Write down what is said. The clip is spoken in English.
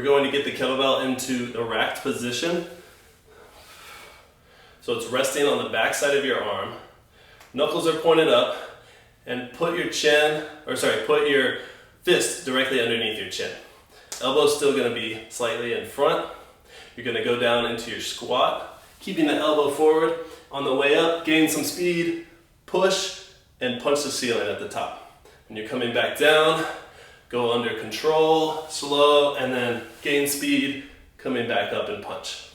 we're going to get the kettlebell into the racked position. So it's resting on the back side of your arm. Knuckles are pointed up, and put your fist directly underneath your chin. Elbow's still gonna be slightly in front. You're gonna go down into your squat, keeping the elbow forward. On the way up, gain some speed, push, and punch the ceiling at the top. When you're coming back down, go under control, slow, and then gain speed, coming back up and punch.